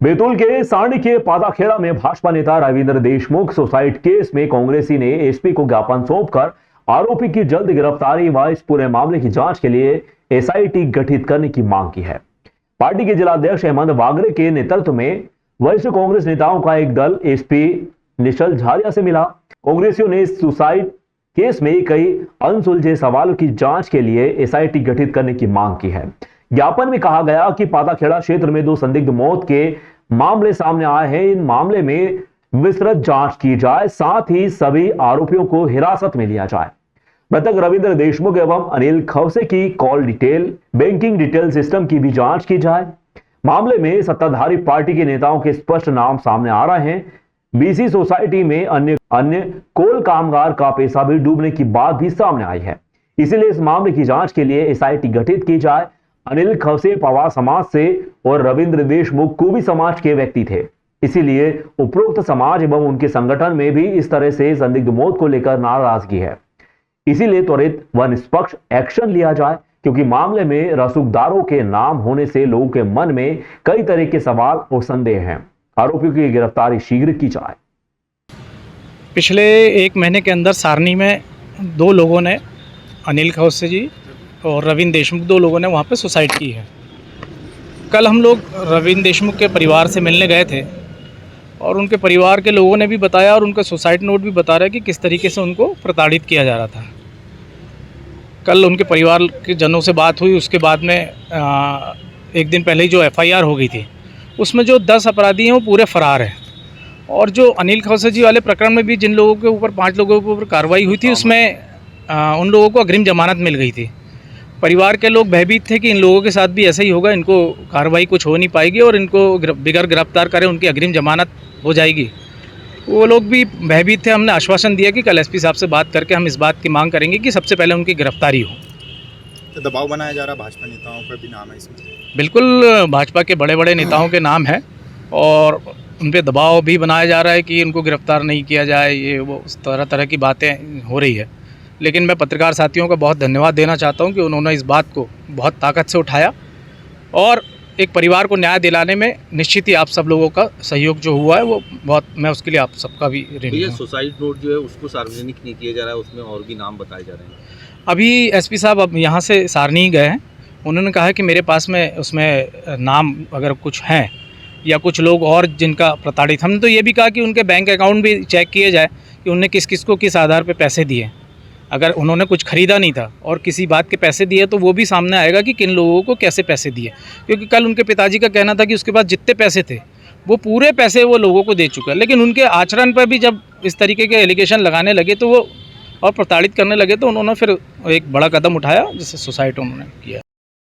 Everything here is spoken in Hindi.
बैतूल के सारणी के पादाखेड़ा में भाजपा नेता रविंद्र देशमुख सुसाइड केस में कांग्रेसी ने एसपी को ज्ञापन सौंपकर आरोपी की जल्द गिरफ्तारी व इस पूरे मामले की जांच के लिए एसआईटी गठित करने की मांग की है। पार्टी के जिलाध्यक्ष हेमंत वागरे के नेतृत्व में वरिष्ठ कांग्रेस नेताओं का एक दल एसपी निशल झारिया से मिला। कांग्रेसियों ने सुसाइड केस में कई अनसुलझे सवालों की जांच के लिए एसआईटी गठित करने की मांग की है। ज्ञापन में कहा गया कि पादाखेड़ा क्षेत्र में 2 संदिग्ध मौत के मामले सामने आए हैं। इन मामले में विस्तृत जांच की जाए, साथ ही सभी आरोपियों को हिरासत में लिया जाए। मृतक रविंद्र देशमुख एवं अनिल खवसे की call detail, banking detail system की भी जांच की जाए। मामले में सत्ताधारी पार्टी के नेताओं के स्पष्ट नाम सामने आ रहे हैं। बीसी सोसाइटी में अन्य कोल कामगार का पैसा भी डूबने की बात भी सामने आई है। इसीलिए इस मामले की जांच के लिए एसआईटी गठित की जाए। अनिल खवसे पवार समाज से और रविंद्र देशमुख कुबी समाज के व्यक्ति थे, इसीलिए उपरोक्त समाज एवं उनके संगठन में भी इस तरह से संदिग्ध मौत को लेकर नाराजगी है। इसीलिए त्वरित व निष्पक्ष एक्शन लिया जाए, क्योंकि मामले में रसूखदारों के नाम होने से लोगों के मन में कई तरह के सवाल और संदेह हैं। आरोपियों की गिरफ्तारी शीघ्र की जाए। पिछले 1 महीने के अंदर सारनी में 2 लोगों ने, अनिल खवसे जी और रविंद्र देशमुख, 2 लोगों ने वहाँ पे सुसाइड की है। कल हम लोग रविंद्र देशमुख के परिवार से मिलने गए थे और उनके परिवार के लोगों ने भी बताया और उनका सुसाइड नोट भी बता रहा है कि किस तरीके से उनको प्रताड़ित किया जा रहा था। कल उनके परिवार के जनों से बात हुई, उसके बाद में 1 दिन पहले ही जो एफआईआर हो गई थी, उसमें जो 10 अपराधी हैं वो पूरे फरार हैं। और जो अनिल खवसे जी वाले प्रकरण में भी जिन लोगों के ऊपर 5 लोगों के ऊपर कार्रवाई हुई थी, उसमें उन लोगों को अग्रिम जमानत मिल गई थी। परिवार के लोग भयभीत थे कि इन लोगों के साथ भी ऐसा ही होगा, इनको कार्रवाई कुछ हो नहीं पाएगी और इनको बिगैर गिरफ्तार करें उनकी अग्रिम जमानत हो जाएगी। वो लोग भी भयभीत थे। हमने आश्वासन दिया कि कल एसपी साहब से बात करके हम इस बात की मांग करेंगे कि सबसे पहले उनकी गिरफ्तारी हो। तो दबाव बनाया जा रहा, भाजपा नेताओं का भी नाम है इसमें? बिल्कुल, भाजपा के बड़े बड़े नेताओं के नाम हैं और उन पर दबाव भी बनाया जा रहा है कि इनको गिरफ्तार नहीं किया जाए, ये वो तरह की बातें हो रही है। लेकिन मैं पत्रकार साथियों का बहुत धन्यवाद देना चाहता हूं कि उन्होंने इस बात को बहुत ताकत से उठाया और एक परिवार को न्याय दिलाने में निश्चित ही आप सब लोगों का सहयोग जो हुआ है वो बहुत, मैं उसके लिए आप सबका भी ऋणी हूं। सुसाइड नोट जो है उसको सार्वजनिक नहीं किया जा रहा है, उसमें और भी नाम बताए जा रहे हैं। अभी एसपी साहब अब यहाँ से सारनी गए हैं, उन्होंने कहा कि मेरे पास में उसमें नाम अगर कुछ हैं या कुछ लोग और जिनका प्रताड़ित, हमने तो ये भी कहा कि उनके बैंक अकाउंट भी चेक किए जाए कि उनने किस किस को किस आधार पर पैसे दिए। अगर उन्होंने कुछ ख़रीदा नहीं था और किसी बात के पैसे दिए तो वो भी सामने आएगा कि किन लोगों को कैसे पैसे दिए। क्योंकि कल उनके पिताजी का कहना था कि उसके पास जितने पैसे थे वो पूरे पैसे वो लोगों को दे चुका है, लेकिन उनके आचरण पर भी जब इस तरीके के एलिगेशन लगाने लगे तो वो और प्रताड़ित करने लगे तो उन्होंने फिर एक बड़ा कदम उठाया जिससे सुसाइड उन्होंने किया।